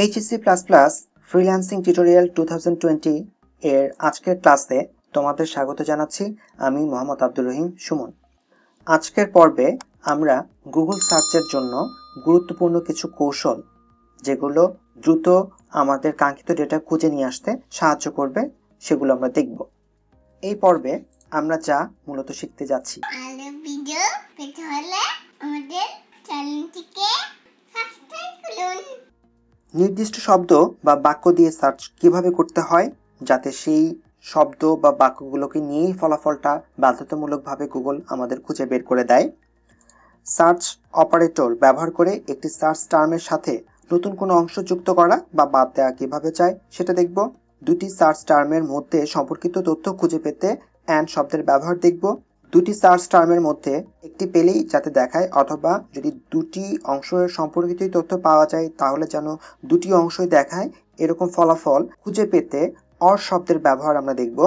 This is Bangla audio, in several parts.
HSC plus plus freelancing tutorial 2020 এর আজকের ক্লাসে তোমাদের স্বাগত জানাচ্ছি। আমি মোহাম্মদ আব্দুর রহিম সুমন। আজকের পর্বে আমরা গুগল সার্চের জন্য গুরুত্বপূর্ণ কিছু কৌশল, যেগুলো দ্রুত আমাদের কাঙ্ক্ষিত ডেটা খুঁজে নিয়ে আসতে সাহায্য করবে, সেগুলো আমরা দেখব। এই পর্বে আমরা যা মূলত শিখতে যাচ্ছি, ভিডিও পেতে হলে আমাদের চ্যানেলটিকে সাবস্ক্রাইব করুন। নির্দিষ্ট শব্দ বা বাক্য দিয়ে সার্চ কিভাবে করতে হয় যাতে সেই শব্দ বা বাক্যগুলোকে নিয়েই ফলাফলটা বাধ্যতামূলকভাবে গুগল আমাদের খুঁজে বের করে দেয়। সার্চ অপারেটর ব্যবহার করে একটি সার্চ টার্মের সাথে নতুন কোনো অংশ যুক্ত করা বা বাদ দেওয়া কিভাবে চাই সেটা দেখব। দুটি সার্চ টার্মের মধ্যে সম্পর্কিত তথ্য খুঁজে পেতে অ্যান্ড শব্দের ব্যবহার দেখব। দুটি সার্চ টার্মের মধ্যে একটি পেলেই যাতে দেখায়, অথবা যদি দুটি অংশের সম্পর্কিত তথ্য পাওয়া যায় তাহলে যেন দুটি অংশই দেখায়, এরকম ফলাফল খুঁজে পেতে অর শব্দের ব্যবহার আমরা দেখব।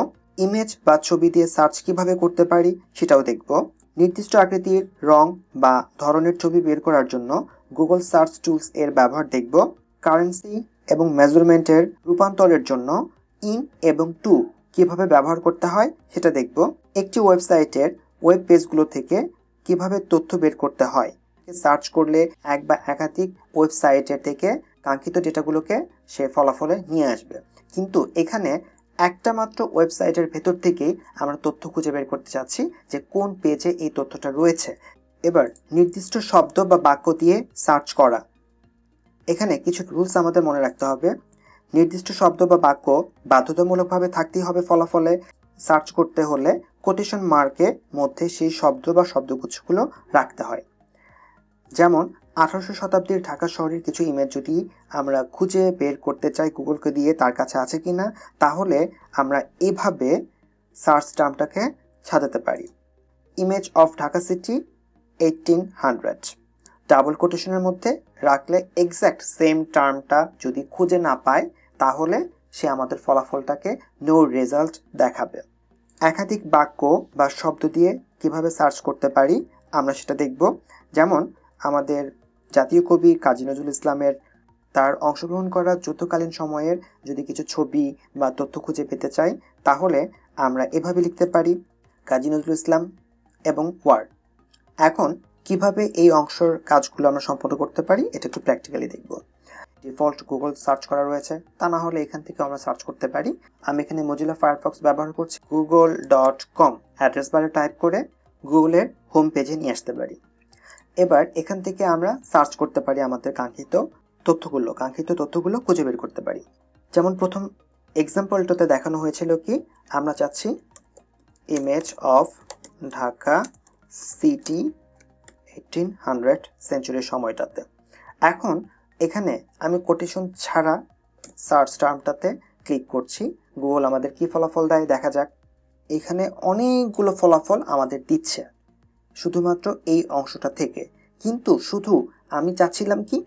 ইমেজ বা ছবি দিয়ে সার্চ কিভাবে করতে পারি সেটাও দেখব। নির্দিষ্ট আকৃতির, রং বা ধরনের ছবি বের করার জন্য গুগল সার্চ টুলস এর ব্যবহার দেখব। কারেন্সি এবং মেজারমেন্টের রূপান্তরের জন্য ইন এবং টু কিভাবে ব্যবহার করতে হয় সেটা দেখব। একটি ওয়েবসাইটের ওয়েব পেজগুলো থেকে কিভাবে তথ্য বের করতে হয়, সার্চ করলে এক বা একাধিক ওয়েবসাইটের থেকে কাঙ্ক্ষিত ডেটাগুলোকে সে ফলাফলে নিয়ে আসবে, কিন্তু এখানে একটা মাত্র ওয়েবসাইটের ভেতর থেকেই আমরা তথ্য খুঁজে বের করতে চাচ্ছি যে কোন পেজে এই তথ্যটা রয়েছে। এবার নির্দিষ্ট শব্দ বা বাক্য দিয়ে সার্চ করা, এখানে কিছু রুলস আমাদের মনে রাখতে হবে। নির্দিষ্ট শব্দ বা বাক্য বাধ্যতামূলকভাবে থাকতেই হবে ফলাফলে। সার্চ করতে হলে কোটেশন মার্কের মধ্যে সেই শব্দ বা শব্দগুচ্ছগুলো রাখতে হয়। যেমন 18শো শতাব্দীর ঢাকা শহরের কিছু ইমেজ যদি আমরা খুঁজে বের করতে চাই গুগলকে দিয়ে তার কাছে আছে কিনা, তাহলে আমরা এভাবে সার্চ টার্মটাকে সাজাতে পারি। Image of Dhaka city 1800, double কোটেশনের মধ্যে রাখলে এক্স্যাক্ট সেম টার্মটা যদি খুঁজে না পায় তাহলে সে আমাদের ফলাফলটাকে নো রেজাল্ট দেখাবে। একাধিক বাক্য বা শব্দ দিয়ে কিভাবে সার্চ করতে পারি আমরা সেটা দেখব। যেমন আমাদের জাতীয় কবি কাজী নজরুল ইসলামের তার অংশগ্রহণ করা যুদ্ধকালীন সময়ের যদি কিছু ছবি বা তথ্য খুঁজে পেতে চাই তাহলে আমরা এভাবে লিখতে পারি কাজী নজরুল ইসলাম এবং ওয়ার। এখন কিভাবে এই অংশের কাজগুলো আমরা সম্পন্ন করতে পারি এটা একটু প্র্যাকটিক্যালি দেখব। ডিফল্ট গুগল সার্চ করা রয়েছে, তা না হলে এখান থেকে আমরা সার্চ করতে পারি। আমি এখানে মজিলা ফায়ারফক্স ব্যবহার করছি। google.com অ্যাড্রেস বারে টাইপ করে গুগলের হোম পেজে নিয়ে আসতে পারি। এবার এখান থেকে আমরা সার্চ করতে পারি আমাদের কাঙ্ক্ষিত তথ্যগুলো খুঁজে বের করতে পারি। যেমন প্রথম এক্সাম্পলটাতে দেখানো হয়েছিল কি আমরা চাচ্ছি ইমেজ অফ ঢাকা সিটি 1800 সেঞ্চুরির সময়টাতে। এখন এখানে আমি কোটেশন ছাড়া সার্চ টার্মটাতে ক্লিক করছি। গুগল আমাদের কি ফলাফল দেয় দেখা যাক। এখানে অনেকগুলো ফলাফল আমাদের দিচ্ছে শুধুমাত্র এই অংশটা থেকে, কিন্তু শুধু আমি চাচ্ছিলাম কি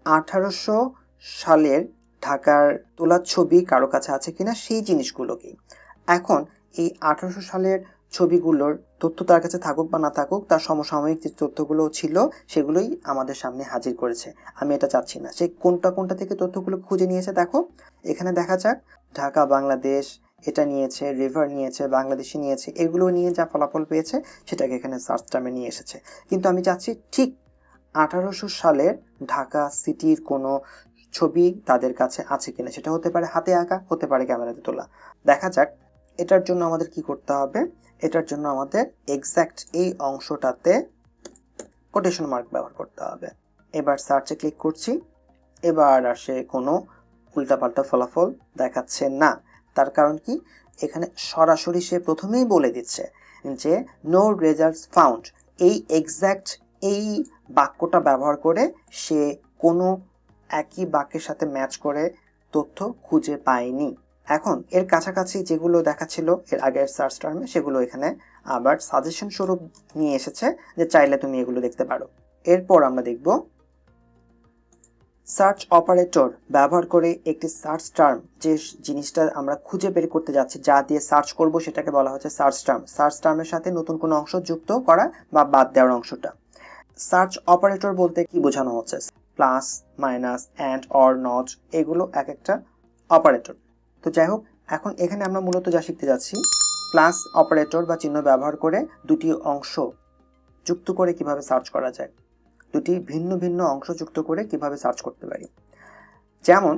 1800 সালের ঢাকার তোলা ছবি কারো কাছে আছে কিনা সেই জিনিসগুলোকে। এখন এই 1800 সালের ছবিগুলোর তথ্য তার কাছে থাকুক বা না থাকুক, তার সমসাময়িক যে তথ্যগুলো ছিল সেগুলোই আমাদের সামনে হাজির করেছে। আমি এটা চাচ্ছি না। সে কোনটা থেকে তথ্যগুলো খুঁজে নিয়েছে দেখো, এখানে দেখা যাক ঢাকা বাংলাদেশ এটা নিয়েছে, রিভার নিয়েছে, বাংলাদেশি নিয়েছে, এগুলো নিয়ে যা ফলাফল পেয়েছে সেটাকে এখানে সার্চ টার্মে নিয়ে এসেছে। কিন্তু আমি চাচ্ছি ঠিক 1800 সালের ঢাকা সিটির কোনো ছবি তাদের কাছে আছে কিনা, সেটা হতে পারে হাতে আঁকা, হতে পারে ক্যামেরাতে তোলা। দেখা যাক এটার জন্য আমাদের কি করতে হবে। এটার জন্য আমাদের এক্স্যাক্ট এই অংশটাতে কোটেশন মার্ক ব্যবহার করতে হবে। এবার সার্চে ক্লিক করছি, এবার আসে কোনো উল্টাপাল্টা ফলাফল দেখাচ্ছে না। তার কারণ কি, এখানে সরাসরি সে প্রথমেই বলে দিচ্ছে যে নো রেজাল্টস ফাউন্ড। এই এক্স্যাক্ট এই বাক্যটা ব্যবহার করে সে কোনো একই বাক্যের সাথে ম্যাচ করে তথ্য খুঁজে পায়নি। এখন এর কাছাকাছি যেগুলো দেখাচ্ছিল এর আগের সার্চ টার্মে সেগুলো এখানে আবার সাজেশন স্বরূপ নিয়ে এসেছে যে চাইলে তুমি এগুলো দেখতে পারো। এরপর আমরা দেখব সার্চ অপারেটর ব্যবহার করে একটি সার্চ টার্ম, যে জিনিসটা আমরা খুঁজে বের করতে যাচ্ছি, যা দিয়ে সার্চ করব সেটাকে বলা হচ্ছে সার্চ টার্ম। সার্চ টার্মের সাথে নতুন কোনো অংশ যুক্ত করা বা বাদ দেওয়ার অংশটা। সার্চ অপারেটর বলতে কি বোঝানো হচ্ছে, plus, minus, and, or, not, এগুলো এক একটা অপারেটর। তো যাই হোক, এখন এখানে আমরা মূলত যা শিখতে যাচ্ছি, প্লাস অপারেটর বা চিহ্ন ব্যবহার করে দুটি অংশ যুক্ত করে কিভাবে সার্চ করা যায়, দুটি ভিন্ন ভিন্ন অংশ যুক্ত করে কিভাবে সার্চ করতে পারি। যেমন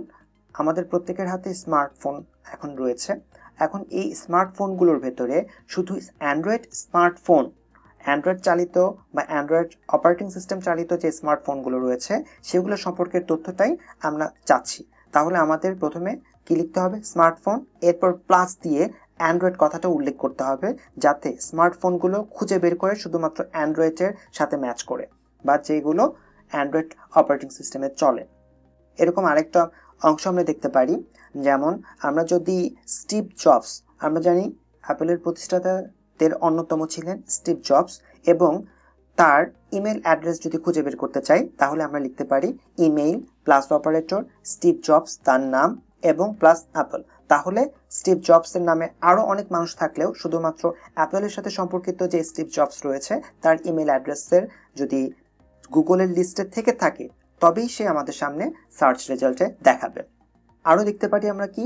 আমাদের প্রত্যেকের হাতে স্মার্টফোন এখন রয়েছে। এখন এই স্মার্টফোনগুলোর ভেতরে শুধু অ্যান্ড্রয়েড চালিত বা অ্যান্ড্রয়েড অপারেটিং সিস্টেম চালিত যে স্মার্টফোনগুলো রয়েছে সেগুলো সম্পর্কের তথ্যটাই আমরা চাচ্ছি। তাহলে আমাদের প্রথমে কি লিখতে হবে? স্মার্টফোন, এরপর প্লাস দিয়ে অ্যান্ড্রয়েড কথাটা উল্লেখ করতে হবে, যাতে স্মার্টফোনগুলো খুঁজে বের করে শুধুমাত্র অ্যান্ড্রয়েডের সাথে ম্যাচ করে বা যেগুলো অ্যান্ড্রয়েড অপারেটিং সিস্টেমে চলে। এরকম আরেকটা অংশ আমরা দেখতে পারি, যেমন আমরা যদি স্টিভ জবস, আমরা জানি অ্যাপেলের প্রতিষ্ঠাতাদের অন্যতম ছিলেন স্টিভ জবস, এবং তার ইমেল অ্যাড্রেস যদি খুঁজে বের করতে চাই তাহলে আমরা লিখতে পারি email plus operator Steve jobs তার নাম এবং প্লাস অ্যাপল। তাহলে স্টিভ জবসের নামে আরও অনেক মানুষ থাকলেও শুধুমাত্র অ্যাপেলের সাথে সম্পর্কিত যে স্টিভ জবস রয়েছে তার ইমেল অ্যাড্রেসের যদি গুগলের লিস্টে থেকে থাকে তবেই সে আমাদের সামনে সার্চ রেজাল্টে দেখাবে। আরও দেখতে পারি আমরা কি,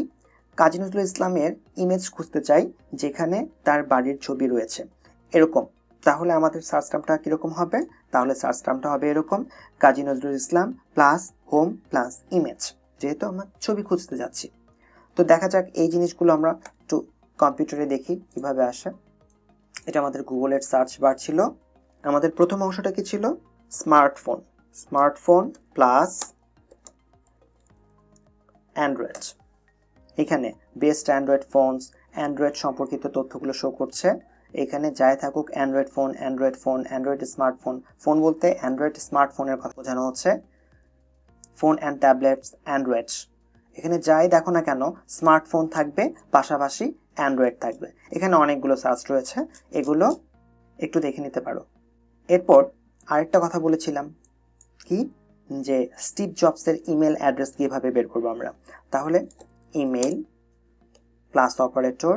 কাজী নজরুল ইসলামের ইমেজ খুঁজতে চাই যেখানে তার বাড়ির ছবি রয়েছে এরকম, তাহলে আমাদের সার্চ টার্মটা কীরকম হবে? তাহলে সার্চ টার্মটা হবে এরকম, Kazi Nazrul Islam plus whom plus image, যেহেতু আমরা ছবি খুঁজতে যাচ্ছি। তো দেখা যাক এই জিনিসগুলো আমরা একটু কম্পিউটারে দেখি কিভাবে আসে। এটা আমাদের গুগলের সার্চ বার ছিল। আমাদের প্রথম অংশটা কি ছিল? Smartphone plus Android. এখানে বেস্ট অ্যান্ড্রয়েড ফোনস, অ্যান্ড্রয়েড সম্পর্কিত তথ্যগুলো শো করছে। এখানে যাই থাকুক অ্যান্ড্রয়েড স্মার্টফোন, ফোন বলতে অ্যান্ড্রয়েড স্মার্টফোনের কথা বোঝানো হচ্ছে, ফোন অ্যান্ড ট্যাবলেটস অ্যান্ড্রয়েড। এখানে যাই দেখো না কেন স্মার্টফোন থাকবে, পাশাপাশি অ্যান্ড্রয়েড থাকবে। এখানে অনেকগুলো সার্চ রয়েছে, এগুলো একটু দেখে নিতে পারো। এরপর আরেকটা কথা বলেছিলাম কি, যে স্টিভ জবসের ইমেল অ্যাড্রেস কিভাবে বের করবো আমরা। তাহলে email plus operator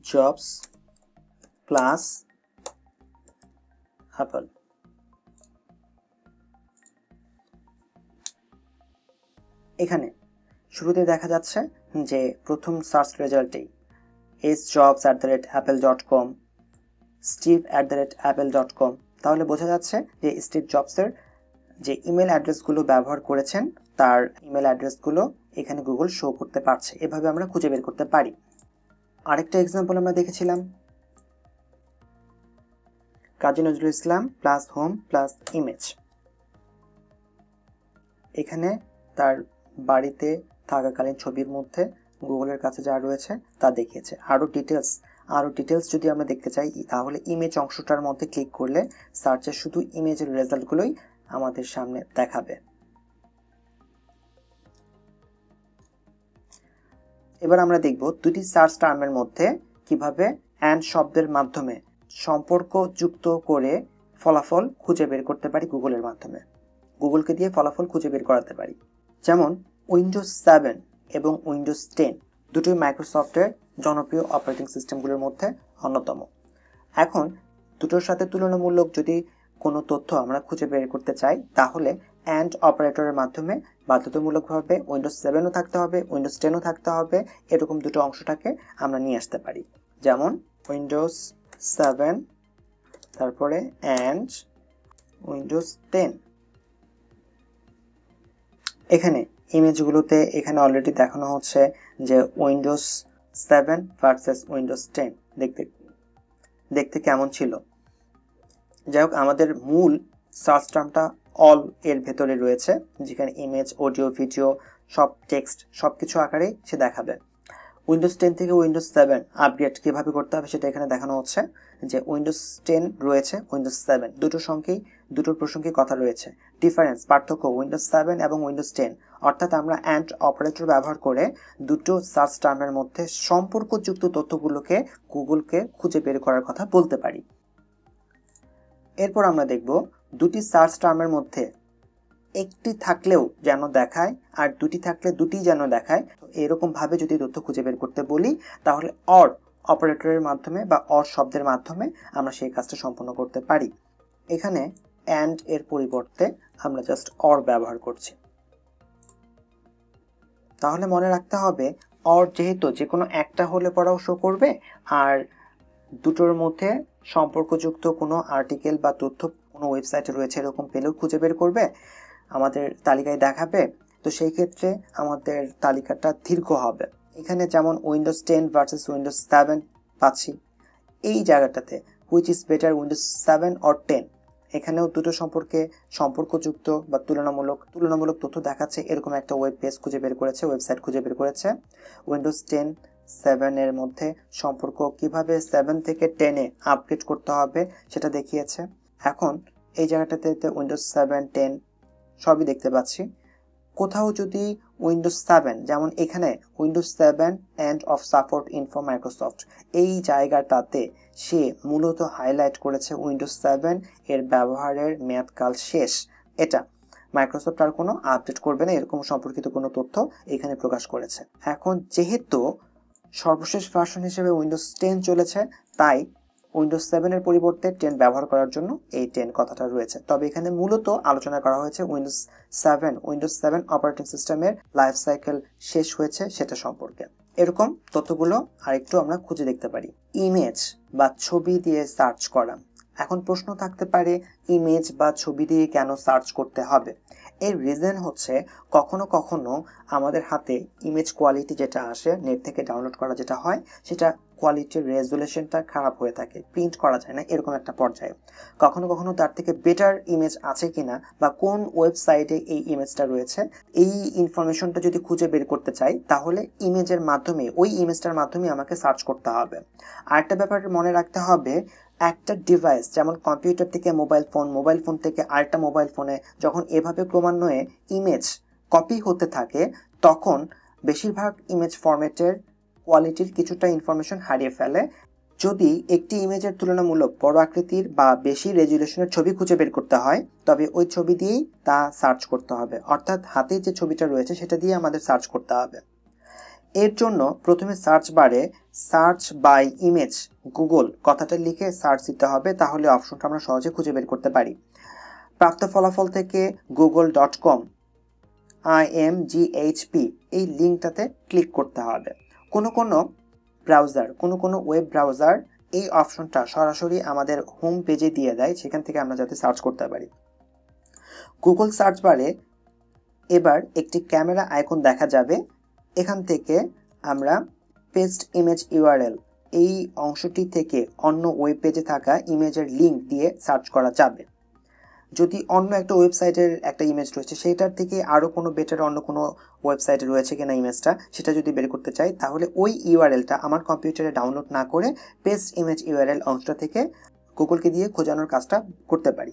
jobs plus Apple. এখানে শুরুতে দেখা যাচ্ছে যে প্রথম সার্চ রেজাল্টেই sjobs@apple.com, steve@apple.com, তাহলে বোঝা যাচ্ছে যে স্টিভ জবসের যে ইমেল অ্যাড্রেসগুলো ব্যবহার করেছেন তার ইমেল অ্যাড্রেসগুলো এখানে গুগল শো করতে পারছে। এভাবে আমরা খুঁজে বের করতে পারি। আরেকটা এক্সাম্পল আমরা দেখেছিলাম, Kazi Nazrul Islam plus whom plus image. এখানে তার বাড়িতে থাকাকালীন ছবির মধ্যে গুগলের কাছে যা রয়েছে তা দেখিয়েছে। আরও ডিটেলস যদি আমরা দেখতে চাই তাহলে ইমেজ অংশটার মধ্যে ক্লিক করলে সার্চের শুধু ইমেজের রেজাল্টগুলোই আমাদের সামনে দেখাবে। এবার আমরা দেখব দুটি সার্চ টার্মের মধ্যে কিভাবে অ্যান্ড শব্দের মাধ্যমে সম্পর্ক যুক্ত করে ফলাফল খুঁজে বের করতে পারি গুগলের মাধ্যমে। গুগলকে দিয়ে ফলাফল খুঁজে বের করাতে পারি। যেমন উইন্ডোজ 7 এবং উইন্ডোজ 10 দুটোই মাইক্রোসফটের জনপ্রিয় অপারেটিং সিস্টেমগুলোর মধ্যে অন্যতম। এখন দুটোর সাথে তুলনামূলক যদি কোনো তথ্য আমরা খুঁজে বের করতে চাই তাহলে অ্যান্ড অপারেটরের মাধ্যমে বাধ্যতামূলকভাবে উইন্ডোজ 7ও থাকতে হবে, উইন্ডোজ 10ও থাকতে হবে, এরকম দুটো অংশটাকে আমরা নিয়ে আসতে পারি। যেমন উইন্ডোজ 7 তারপরে অ্যান্ড উইন্ডোজ 10। এখানে ইমেজগুলোতে এখানে অলরেডি দেখানো হচ্ছে যে উইন্ডোজ 7 ভার্সেস উইন্ডোজ 10 দেখতে কেমন ছিল। যাই হোক, আমাদের মূল সার্চ টার্মটা অল এর ভেতরে রয়েছে, যেখানে ইমেজ, অডিও, ভিডিও, সব টেক্সট সবকিছু আকারেই সে দেখাবে। উইন্ডোজ 10 থেকে উইন্ডোজ 7 আপগ্রেড কিভাবে করতে হবে সেটা এখানে দেখানো হচ্ছে, যে উইন্ডোজ 10 রয়েছে, উইন্ডোজ 7 দুটোর প্রসঙ্গে কথা রয়েছে। ডিফারেন্স, পার্থক্য উইন্ডোজ 7 এবং উইন্ডোজ 10, অর্থাৎ আমরা অ্যান্ড অপারেটর ব্যবহার করে দুটো সার্চ টার্মের মধ্যে সম্পর্কযুক্ত তথ্যগুলোকে গুগলকে খুঁজে বের করার কথা বলতে পারি। এরপর আমরা দেখব দুটি সার্চ টার্মের মধ্যে একটি থাকলেও যেন দেখায় আর দুটি থাকলে দুটি যেন দেখায়। এরকম ভাবে যদি তথ্য খুঁজে বের করতে বলি তাহলে অর অপারেটরের মাধ্যমে বা অর শব্দের মাধ্যমে আমরা সেই কাজটা সম্পন্ন করতে পারি। এখানে অ্যান্ড এর পরিবর্তে আমরা জাস্ট অর ব্যবহার করছি। তাহলে মনে রাখতে হবে অর যেহেতু যে কোনো একটা হলে পরেও শো করবে, আর দুটোর মধ্যে সম্পর্কযুক্ত কোনো আর্টিকেল বা তথ্য কোনো ওয়েবসাইটে রয়েছে এরকম পেলেও খুঁজে বের করবে, আমাদের তালিকায় দেখাবে। তো সেই ক্ষেত্রে আমাদের তালিকাটা দীর্ঘ হবে। এখানে যেমন উইন্ডোজ 10 ভার্সেস উইন্ডোজ 7 পাচ্ছি, এই জায়গাটাতে which is better Windows 7 or 10, এখানেও দুটো সম্পর্কে সম্পর্কযুক্ত বা তুলনামূলক তথ্য দেখাচ্ছে এরকম একটা ওয়েব পেজ খুঁজে বের করেছে, ওয়েবসাইট খুঁজে বের করেছে। উইন্ডোজ 10 7 এর মধ্যে সম্পর্ক কিভাবে 7 থেকে 10 এ আপগ্রেড করতে হবে সেটা দেখিয়েছে। এখন এই জায়গাটাতে উইন্ডোজ 7 10 সবই দেখতে পাচ্ছি। কোথাও যদি উইন্ডোজ 7 যেমন এখানে Windows 7 end of support in for Microsoft, এই জায়গাটাতে সে মূলত হাইলাইট করেছে উইন্ডোজ 7 এর ব্যবহারের মেয়াদকাল শেষ, এটা মাইক্রোসফট আর কোনো আপডেট করবে না এরকম সম্পর্কিত কোনো তথ্য এখানে প্রকাশ করেছে। এখন যেহেতু সর্বশেষ ভার্সন হিসেবে উইন্ডোজ 10 চলেছে, তাই উইন্ডোজ 7 এর পরিবর্তে 10 ব্যবহার করার জন্য এই 10 কথাটা রয়েছে। তবে এখানে মূলত আলোচনা করা হয়েছে উইন্ডোজ 7 অপারেটিং সিস্টেমের লাইফ সাইকেল শেষ হয়েছে সেটা সম্পর্কে। এরকম তথ্যগুলো আরেকটু আমরা খুঁজে দেখতে পারি। ইমেজ বা ছবি দিয়ে সার্চ করা। এখন প্রশ্ন থাকতে পারে ইমেজ বা ছবি দিয়ে কেন সার্চ করতে হবে? এর রিজন হচ্ছে কখনো কখনো আমাদের হাতে ইমেজ কোয়ালিটি যেটা আসে নেট থেকে ডাউনলোড করা যেটা হয়, সেটা কোয়ালিটির রেজুলেশনটা খারাপ হয়ে থাকে, প্রিন্ট করা যায় না এরকম একটা পর্যায়ে। কখনো কখনো তার থেকে বেটার ইমেজ আছে কিনা বা কোন ওয়েবসাইটে এই ইমেজটা রয়েছে, এই ইনফরমেশনটা যদি খুঁজে বের করতে চাই তাহলে ওই ইমেজটার মাধ্যমে আমাকে সার্চ করতে হবে। আরেকটা ব্যাপার মনে রাখতে হবে, একটা ডিভাইস যেমন কম্পিউটার থেকে মোবাইল ফোন থেকে আরেকটা মোবাইল ফোনে যখন এভাবে ক্রমান্বয়ে ইমেজ কপি হতে থাকে, তখন বেশিরভাগ ইমেজ ফরম্যাটের কোয়ালিটির কিছুটা ইনফরমেশন হারিয়ে ফেলে। যদি একটি ইমেজের তুলনামূলক বড় আকৃতির বা বেশি রেজুলেশনের ছবি খুঁজে বের করতে হয়, তবে ওই ছবি দিয়েই তা সার্চ করতে হবে, অর্থাৎ হাতে যে ছবিটা রয়েছে সেটা দিয়ে আমাদের সার্চ করতে হবে। এর জন্য প্রথমে সার্চ বারে সার্চ বাই ইমেজ গুগল কথাটা লিখে সার্চ দিতে হবে, তাহলে অপশনটা আমরা সহজে খুঁজে বের করতে পারি। প্রাপ্ত ফলাফল থেকে google.com IMGHP এই লিঙ্কটাতে ক্লিক করতে হবে। কোনো ওয়েব ব্রাউজার এই অপশনটা সরাসরি আমাদের হোম পেজে দিয়ে দেয়, সেখান থেকে আমরা যাতে সার্চ করতে পারি। গুগল সার্চ বারে এবার একটি ক্যামেরা আইকন দেখা যাবে, এখান থেকে আমরা পেস্ট ইমেজ ইউআরএল এই অংশটি থেকে অন্য ওয়েব পেজে থাকা ইমেজের লিঙ্ক দিয়ে সার্চ করা যাবে। যদি অন্য একটা ওয়েবসাইটের একটা ইমেজ রয়েছে সেটার থেকে আরও কোনো বেটার অন্য কোনো ওয়েবসাইটে রয়েছে কিনা ইমেজটা, সেটা যদি বের করতে চাই তাহলে ওই ইউআরএলটা আমার কম্পিউটারে ডাউনলোড না করে পেস্ট ইমেজ ইউআরএল অংশটা থেকে গুগলকে দিয়ে খোঁজানোর কাজটা করতে পারি।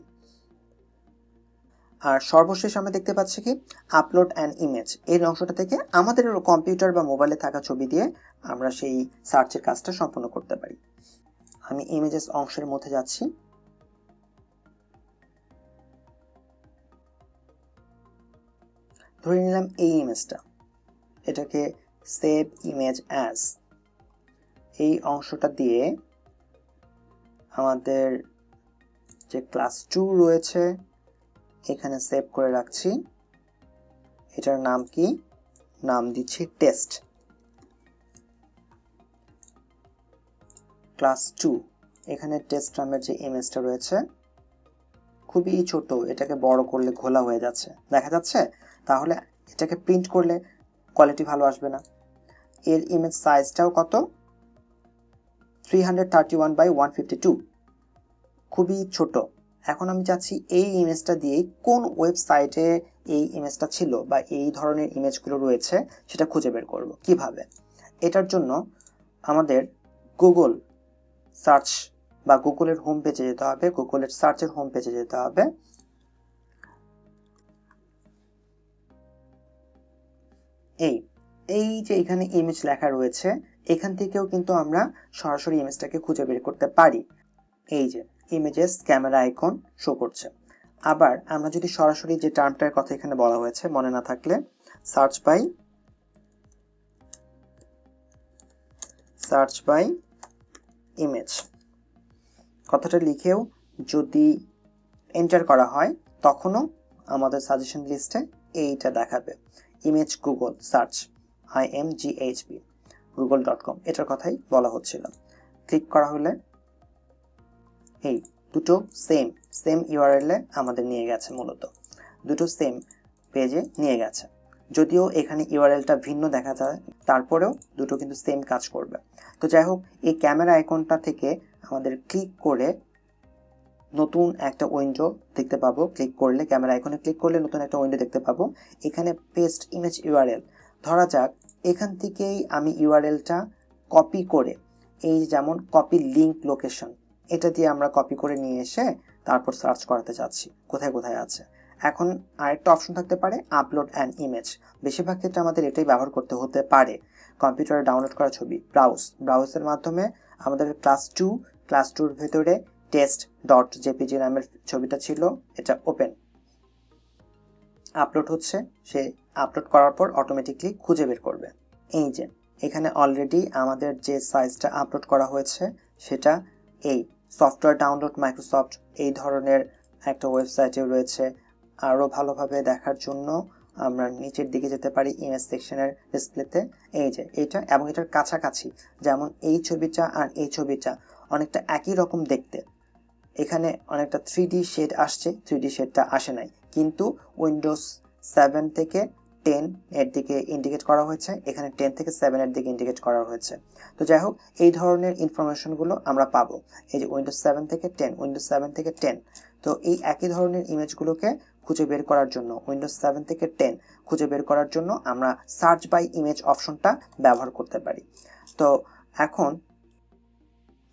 আর সর্বশেষ আমরা দেখতে পাচ্ছি কি আপলোড অ্যান্ড ইমেজ, এই অংশটা থেকে আমাদের কম্পিউটার বা মোবাইলে থাকা ছবি দিয়ে আমরা সেই সার্চের কাজটা সম্পন্ন করতে পারি। আমি ইমেজেস অংশের মধ্যে যাচ্ছি। ধরে নিলাম এই ইমেজটা, এটাকে সেভ ইমেজ অ্যাজ এই অংশটা দিয়ে আমাদের যে ক্লাস 2 রয়েছে এখানে সেভ করে রাখছি। এটার নাম কি? নাম দিচ্ছি টেস্ট ক্লাস 2। এখানে টেস্ট নামের যে ইমেজটা রয়েছে খুবই ছোট, এটাকে বড় করলে ঘোলা হয়ে যাচ্ছে, দেখা যাচ্ছে? তাহলে এটাকে প্রিন্ট করলে কোয়ালিটি ভালো আসবে না। এর ইমেজ সাইজটাও কত? 331/152, খুবই ছোট। এখন আমি চাচ্ছি এই ইমেজটা দিয়ে কোন ওয়েবসাইটে এই ইমেজটা ছিল বা এই ধরনের ইমেজগুলো রয়েছে সেটা খুঁজে বের করব কিভাবে। এটার জন্য আমাদের গুগল সার্চ বা গুগলের হোম পেজে যেতে হবে, গুগলের সার্চের হোম পেজে যেতে হবে। এই যে এখানে ইমেজ লেখা রয়েছে এখান থেকেও কিন্তু আমরা সরাসরি ইমেজটাকে খুঁজে বের করতে পারি। এই যে ইমেজেস ক্যামেরা আইকন শো করছে। আবার আমরা যদি সরাসরি যে টার্মটার কথা এখানে বলা হয়েছে মনে না থাকলে সার্চ বাই ইমেজ কথাটা লিখেও যদি এন্টার করা হয় তখনও আমাদের সাজেশন লিস্টে এইটা দেখাবে, image Google search IMGHB google.com, এটার কথাই বলা হচ্ছিল। ক্লিক করা হলে এই দুটো সেম ইউআরএল এ আমাদের নিয়ে গেছে, মূলত দুটো সেম পেজে নিয়ে গেছে। যদিও এখানে ইউআরএলটা ভিন্ন দেখা যায়, তারপরেও দুটো কিন্তু সেম কাজ করবে। তো যাই হোক, এই ক্যামেরা আইকনটা থেকে আমাদের ক্লিক করে নতুন একটা উইন্ডো দেখতে পাবো। ক্লিক করলে, ক্যামেরা আইকনে ক্লিক করলে নতুন একটা উইন্ডো দেখতে পাবো। এখানে পেস্ট ইমেজ ইউআরএল, ধরা যাক এখান থেকেই আমি ইউআরএলটা কপি করে, এই যেমন কপি লিংক লোকেশন, এটা দিয়ে আমরা কপি করে নিয়ে এসে তারপর সার্চ করাতে চাচ্ছি কোথায় কোথায় আছে। এখন আরেকটা অপশন থাকতে পারে আপলোড অ্যান ইমেজ। বেশিরভাগ ক্ষেত্রে আমাদের এটাই ব্যবহার করতে হতে পারে। কম্পিউটারে ডাউনলোড করা ছবি, ব্রাউজের মাধ্যমে আমাদের ক্লাস টুর ভেতরে test.jpg নামের ছবিটা ছিল, এটা ওপেন আপলোড হচ্ছে। সে আপলোড করার পর অটোমেটিকলি খুঁজে বের করবে। এই যে এখানে অলরেডি আমাদের যে সাইজটা আপলোড করা হয়েছে সেটা এই সফটওয়্যার ডাউনলোড মাইক্রোসফট এই ধরনের একটা ওয়েবসাইটে রয়েছে। আরও ভালোভাবে দেখার জন্য আমরা নিচের দিকে যেতে পারি ইমেজ সেকশনের ডিসপ্লেতে। এই যে এইটা এবং এটার কাছাকাছি, যেমন এই ছবিটা আর এই ছবিটা অনেকটা একই রকম দেখতে। এখানে অনেকটা 3D শেড আসছে, 3D শেডটা আসে নাই, কিন্তু উইন্ডোজ 7 থেকে 10 এর দিকে ইন্ডিকেট করা হয়েছে, এখানে 10 থেকে 7 এর দিকে ইন্ডিকেট করা হয়েছে। তো যাই হোক, এই ধরনের ইনফরমেশনগুলো আমরা পাবো। এই যে উইন্ডোজ 7 থেকে 10, তো এই একই ধরনের ইমেজগুলোকে খুঁজে বের করার জন্য, উইন্ডোজ 7 থেকে 10 খুঁজে বের করার জন্য আমরা সার্চ বাই ইমেজ অপশনটা ব্যবহার করতে পারি। তো এখন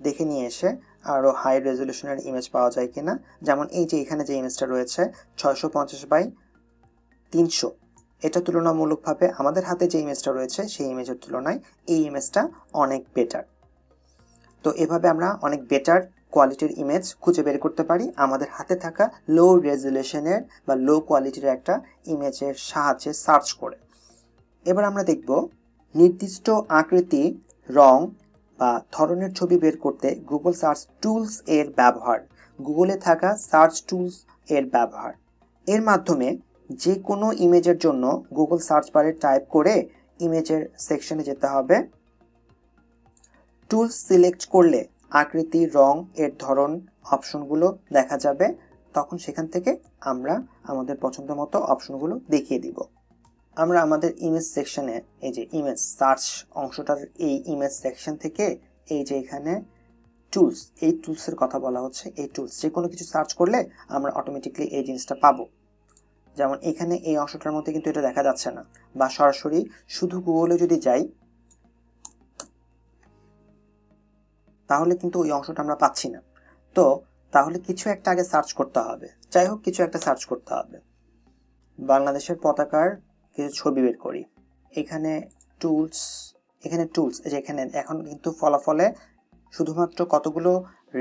দেখে নিয়ে এসে আরও হাই রেজলিউশনের ইমেজ পাওয়া যায় কিনা। যেমন এই যে এখানে যে ইমেজটা রয়েছে 650x300, এটা তুলনামূলকভাবে আমাদের হাতে যে ইমেজটা রয়েছে সেই ইমেজের তুলনায় এই ইমেজটা অনেক বেটার। তো এভাবে আমরা অনেক বেটার কোয়ালিটির ইমেজ খুঁজে বের করতে পারি আমাদের হাতে থাকা লো রেজলিউশনের বা লো কোয়ালিটির একটা ইমেজের সাহায্যে সার্চ করে। এবার আমরা দেখব নির্দিষ্ট আকৃতি, রং বা ধরনের ছবি বের করতে গুগল সার্চ টুলস এর ব্যবহার, গুগলে থাকা সার্চ টুলস এর ব্যবহার। এর মাধ্যমে যে কোনো ইমেজের জন্য গুগল সার্চ বারে টাইপ করে ইমেজের সেকশনে যেতে হবে। টুলস সিলেক্ট করলে আকৃতি, রং এর ধরন অপশনগুলো দেখা যাবে। তখন সেখান থেকে আমরা আমাদের পছন্দ মতো অপশনগুলো দেখিয়ে দিব। আমরা আমাদের ইমেজ সেকশনে, এই যে ইমেজ সার্চ অংশটার এই ইমেজ সেকশন থেকে এই যে এখানে টুলস, এই টুলসের কথা বলা হচ্ছে। এই টুলস যে কোনো কিছু সার্চ করলে আমরা অটোমেটিকলি এই জিনিসটা পাবো। যেমন এখানে এই অংশটার মধ্যে কিন্তু এটা দেখা যাচ্ছে না, বা সরাসরি শুধু গুগলে যদি যাই তাহলে কিন্তু ওই অংশটা আমরা পাচ্ছি না। তো তাহলে কিছু একটা আগে সার্চ করতে হবে। যাই হোক, কিছু একটা সার্চ করতে হবে। বাংলাদেশের পতাকার কিছু ছবি বের করি। এখানে টুলস, যেখানে এখন কিন্তু ফলাফলে শুধুমাত্র কতগুলো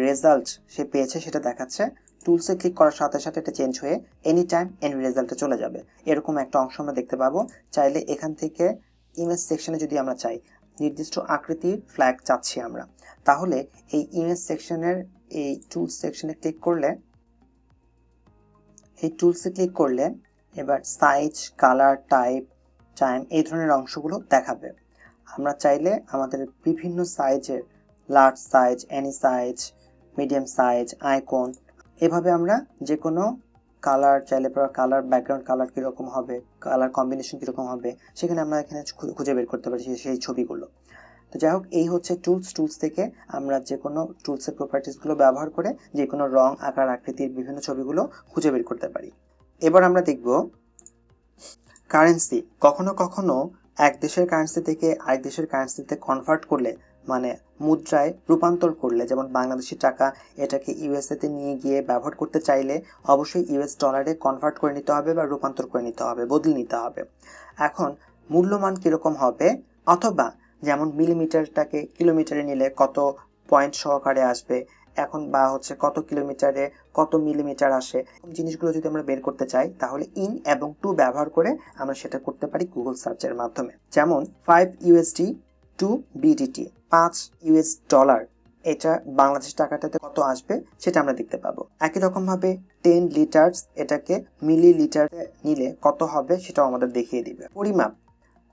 রেজাল্ট সে পেয়েছে সেটা দেখাচ্ছে। টুলসে ক্লিক করার সাথে সাথে এটা চেঞ্জ হয়ে এনি টাইম এনি রেজাল্টে চলে যাবে, এরকম একটা অংশ আমরা দেখতে পাবো। চাইলে এখান থেকে ইমেজ সেকশনে যদি আমরা চাই নির্দিষ্ট আকৃতির ফ্ল্যাগ চাচ্ছি আমরা, তাহলে এই ইমেজ সেকশনের এই টুলস সেকশনে ক্লিক করলে এবার সাইজ, কালার, টাইপ, টাইম এই ধরনের অংশগুলো দেখাবে। আমরা চাইলে আমাদের বিভিন্ন সাইজের, large size, any size, medium size, icon, এভাবে আমরা যে কোনো কালার চাইলে, কালার ব্যাকগ্রাউন্ড কালার কীরকম হবে, কালার কম্বিনেশন কীরকম হবে, সেখানে আমরা এখানে খুঁজে বের করতে পারি সেই ছবিগুলো। তো যাই হোক, এই হচ্ছে টুলস থেকে আমরা যে কোনো টুলসের প্রপার্টিসগুলো ব্যবহার করে যে কোনো রং, আকার, আকৃতির বিভিন্ন ছবিগুলো খুঁজে বের করতে পারি। এবার আমরা দেখব কারেন্সি। কখনো কখনো এক দেশের কারেন্সি থেকে আরেক দেশের কারেন্সিতে কনভার্ট করলে, মানে মুদ্রায় রূপান্তর করলে, যেমন বাংলাদেশি টাকা এটাকে ইউএসএতে নিয়ে গিয়ে ব্যবহার করতে চাইলে অবশ্যই ইউএস ডলারে কনভার্ট করে নিতে হবে বা রূপান্তর করে নিতে হবে, বদলে নিতে হবে। এখন মূল্যমান কীরকম হবে, অথবা যেমন মিলিমিটারটাকে কিলোমিটারে নিলে কত পয়েন্ট সহকারে আসবে, এখন বা হচ্ছে কত কিলোমিটারে কত মিলিমিটার আসে, জিনিসগুলো যদি আমরা বের করতে চাই তাহলে ইন এবং টু ব্যবহার করে আমরা সেটা করতে পারি গুগল সার্চের মাধ্যমে। যেমন 5 USD টু BDT, $5 এটা বাংলাদেশ টাকাটাতে কত আসবে সেটা আমরা দেখতে পাবো। একই রকম ভাবে 10 লিটার এটাকে মিলি লিটারে নিলে কত হবে সেটাও আমাদের দেখিয়ে দিবে। পরিমাপ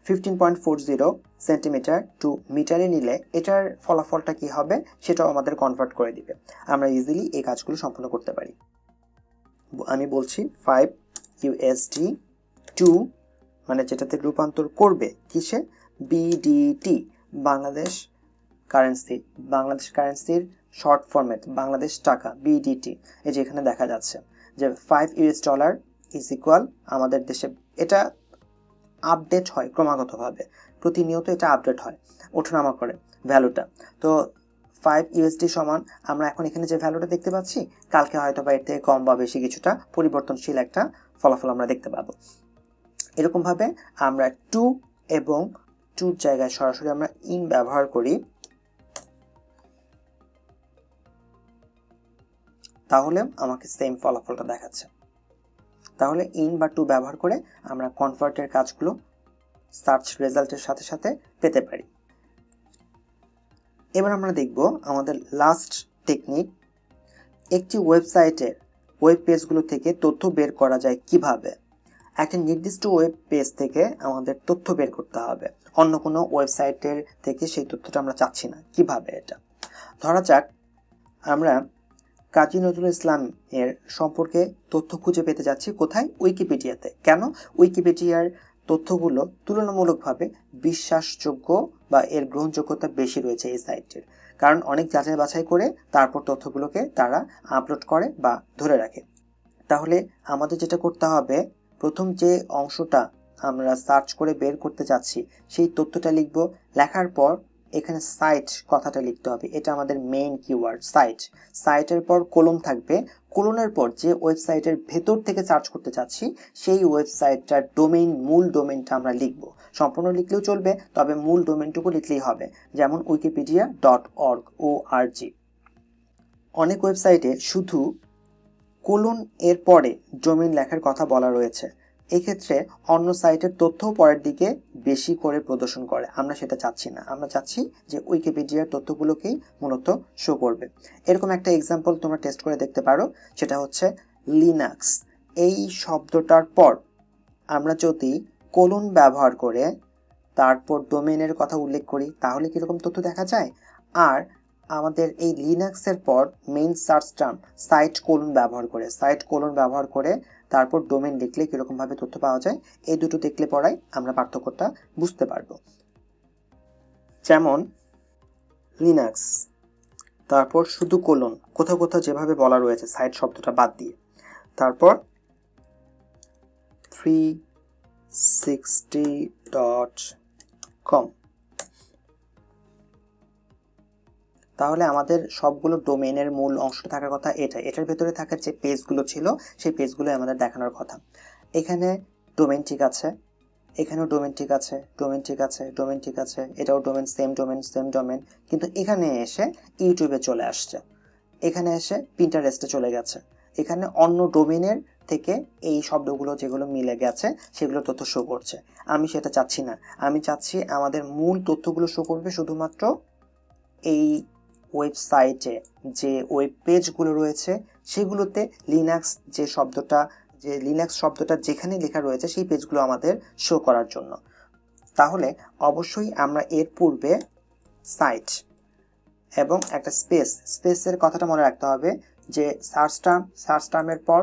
15.40 সেন্টিমিটার টু মিটারে নিলে এটার ফলাফলটা কি হবে সেটাও আমাদের কনভার্ট করে দিবে। আমরা ইজিলি এই কাজগুলো সম্পন্ন করতে পারি। আমি বলছি 5 ইউএসডি টু, মানে যেটাতে রূপান্তর করবে কিসে, বিডিটি, বাংলাদেশ কারেন্সি, বাংলাদেশ কারেন্সির short format Bangladesh taka, BDT. এই যে এখানে দেখা যাচ্ছে যে 5 ইউএস ডলার ইজ ইকুয়াল, আমাদের দেশে এটা আপডেট হয় ক্রমাগতভাবে, প্রতিনিয়ত এটা আপডেট হয়, ওঠানামা করে ভ্যালুটা। তো 5 ইউএসডি সমান আমরা এখন এখানে যে ভ্যালুটা দেখতে পাচ্ছি, কালকে হয়তো বা এর থেকে কম বা বেশি কিছুটা পরিবর্তনশীল একটা ফলাফল আমরা দেখতে পাবো। এরকম ভাবে আমরা টু এবং টুর জায়গায় সরাসরি আমরা ইন ব্যবহার করি, তাহলে আমাকে সেম ফলাফলটা দেখাচ্ছে। তাহলে ইন বা টু ব্যবহার করে আমরা কনভার্টের কাজগুলো সার্চ রেজাল্টের সাথে সাথে পেতে পারি। এবার আমরা দেখব আমাদের লাস্ট টেকনিক, একটি ওয়েবসাইটের ওয়েব পেজগুলো থেকে তথ্য বের করা যায় কিভাবে। একটা নির্দিষ্ট ওয়েব পেজ থেকে আমাদের তথ্য বের করতে হবে, অন্য কোনো ওয়েবসাইটের থেকে সেই তথ্যটা আমরা চাচ্ছি না। কিভাবে এটা, ধরা যাক আমরা কাজী নজরুল ইসলাম এর সম্পর্কে তথ্য খুঁজে পেতে যাচ্ছি কোথায়, উইকিপিডিয়াতে। কেন, উইকিপিডিয়ার তথ্যগুলো তুলনামূলকভাবে বিশ্বাসযোগ্য বা এর গ্রহণযোগ্যতা বেশি রয়েছে এই সাইটের, কারণ অনেক যাচাই বাছাই করে তারপর তথ্যগুলোকে তারা আপলোড করে বা ধরে রাখে। তাহলে আমাদের যেটা করতে হবে, প্রথম যে অংশটা আমরা সার্চ করে বের করতে যাচ্ছি সেই তথ্যটা লিখব, লেখার পর এখানে সাইট কথাটা লিখতে হবে, এটা আমাদের মেইন কিওয়ার্ড সাইট। সাইটের পর কোলন থাকবে, কোলনের পর যে ওয়েবসাইটের ভেতর থেকে সার্চ করতে চাচ্ছি সেই ওয়েবসাইটটার ডোমেইন, মূল ডোমেইনটা আমরা লিখব। সম্পূর্ণ লিখলেও চলবে, তবে মূল ডোমেইনটুকু লিখলেই হবে, যেমন wikipedia.org। অনেক ওয়েবসাইটে শুধু কোলন এর পরে ডোমেইন লেখার কথা বলা রয়েছে, এক্ষেত্রে অন্য সাইটের তথ্যও পরের দিকে বেশি করে প্রদর্শন করে, আমরা সেটা চাচ্ছি না। আমরা চাচ্ছি যে উইকিপিডিয়ার তথ্যগুলোকেই মূলত শো করবে। এরকম একটা এক্সাম্পল তোমরা টেস্ট করে দেখতে পারো, সেটা হচ্ছে লিনাক্স। এই শব্দটার পর আমরা যদি কোলন ব্যবহার করে তারপর ডোমেইনের কথা উল্লেখ করি তাহলে কিরকম তথ্য দেখা যায়। আর আমাদের এই লিনাক্সের পর main search term site colon ব্যবহার করে তারপর ডোমেইন লিখলে কিরকম ভাবে তথ্য পাওয়া যায়, এই দুটো দেখলে পড়াই আমরা পার্থক্যটা বুঝতে পারবো। যেমন লিনাক্স, তারপর শুধু কোলন, কোথাও কোথাও যেভাবে বলা রয়েছে সাইট শব্দটা বাদ দিয়ে, তারপর 360.com। তাহলে আমাদের সবগুলো ডোমেইনের মূল অংশটা থাকার কথা এটার ভেতরে থাকার যে পেজগুলো ছিল সেই পেজগুলো আমাদের দেখানোর কথা। এখানে ডোমেইন ঠিক আছে, এখানেও ডোমেইন ঠিক আছে, এটাও ডোমেইন, সেম ডোমেইন, কিন্তু এখানে এসে ইউটিউবে চলে আসছে, এখানে এসে পিন্টারেস্টে চলে গেছে, এখানে অন্য ডোমেইনের থেকে এই শব্দগুলো যেগুলো মিলে গেছে সেগুলো তথ্য শো করছে। আমি সেটা চাচ্ছি না, আমি চাচ্ছি আমাদের মূল তথ্যগুলো শো করবে শুধুমাত্র এই ওয়েবসাইটে যে ওয়েব পেজগুলো রয়েছে সেগুলোতে লিনাক্স শব্দটা যেখানে লেখা রয়েছে সেই পেজগুলো আমাদের শো করার জন্য। তাহলে অবশ্যই আমরা এর পূর্বে সাইট এবং একটা স্পেসের কথাটা মনে রাখতে হবে, যে সার্চ টার্মের পর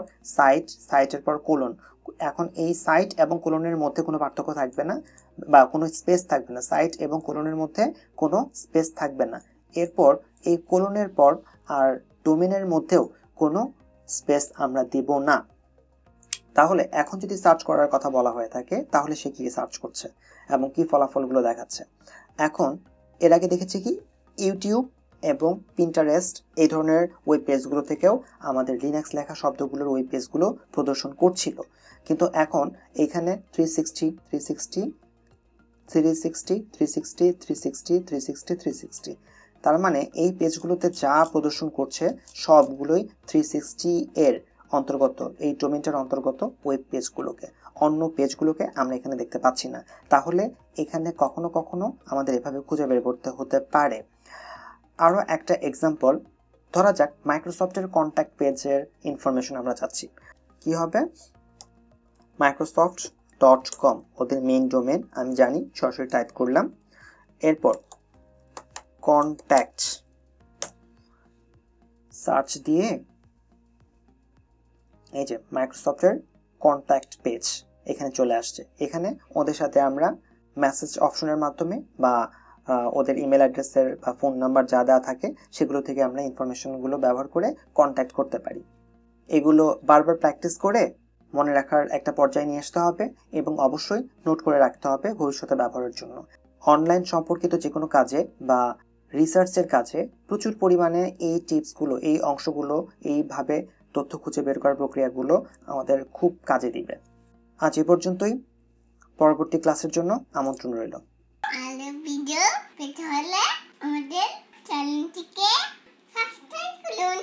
সাইটের পর কোলন। এখন এই সাইট এবং কোলনের মধ্যে কোনো পার্থক্য থাকবে না বা কোনো স্পেস থাকবে না, সাইট এবং কোলনের মধ্যে কোনো স্পেস থাকবে না। এরপর এই কোলনের পর আর ডোমেইনের মধ্যেও কোনো স্পেস আমরা দিব না। তাহলে এখন যদি সার্চ করার কথা বলা হয়ে থাকে তাহলে সে কি সার্চ করছে এবং কি ফলাফলগুলো দেখাচ্ছে। এখন এর আগে দেখেছি কি ইউটিউব এবং পিন্টারেস্ট এই ধরনের ওয়েব পেজগুলো থেকেও আমাদের লিনাক্স লেখা শব্দগুলোর ওয়েব পেজগুলো প্রদর্শন করছিল, কিন্তু এখন এখানে 360 তার মানে এই পেজগুলোতে যা প্রদর্শন করছে সবগুলোই 360 এর অন্তর্গত, এই ডোমেইনটার অন্তর্গত ওয়েব পেজগুলোকে। অন্য পেজগুলোকে আমরা এখানে দেখতে পাচ্ছি না। তাহলে এখানে কখনো কখনো আমাদের এভাবে খুঁজে বের করতে হতে পারে। আরও একটা এক্সাম্পল, ধরা যাক মাইক্রোসফটের কন্ট্যাক্ট পেজের ইনফরমেশন আমরা চাচ্ছি। কি হবে? microsoft.com ওদের মেইন ডোমেন, আমি জানি, সরাসরি টাইপ করলাম। এরপর কন্ট্যাক্ট সার্চ দিয়ে এই যে মাইক্রোসফটের কন্ট্যাক্ট পেজ এখানে চলে আসছে। এখানে ওদের সাথে আমরা মেসেজ অপশনের মাধ্যমে বা ওদের ইমেল অ্যাড্রেসের বা ফোন নাম্বার যা দেওয়া থাকে সেগুলো থেকে আমরা ইনফরমেশনগুলো ব্যবহার করে কন্ট্যাক্ট করতে পারি। এগুলো বারবার প্র্যাকটিস করে মনে রাখার একটা পর্যায়ে নিয়ে আসতে হবে এবং অবশ্যই নোট করে রাখতে হবে ভবিষ্যতে ব্যবহারের জন্য। অনলাইন সম্পর্কিত যে কোনো কাজে বা রিসার্চের কাজে প্রচুর পরিমাণে এই টিপসগুলো, এই অংশগুলো, এইভাবে তথ্য খুঁজে বের করার প্রক্রিয়াগুলো আমাদের খুব কাজে দিবে। আজ এ পর্যন্তই, পরবর্তী ক্লাসের জন্য আমন্ত্রণ রইল। আরো ভিডিও পেতে হলে আমাদের চ্যানেলটিকে সাবস্ক্রাইব করুন।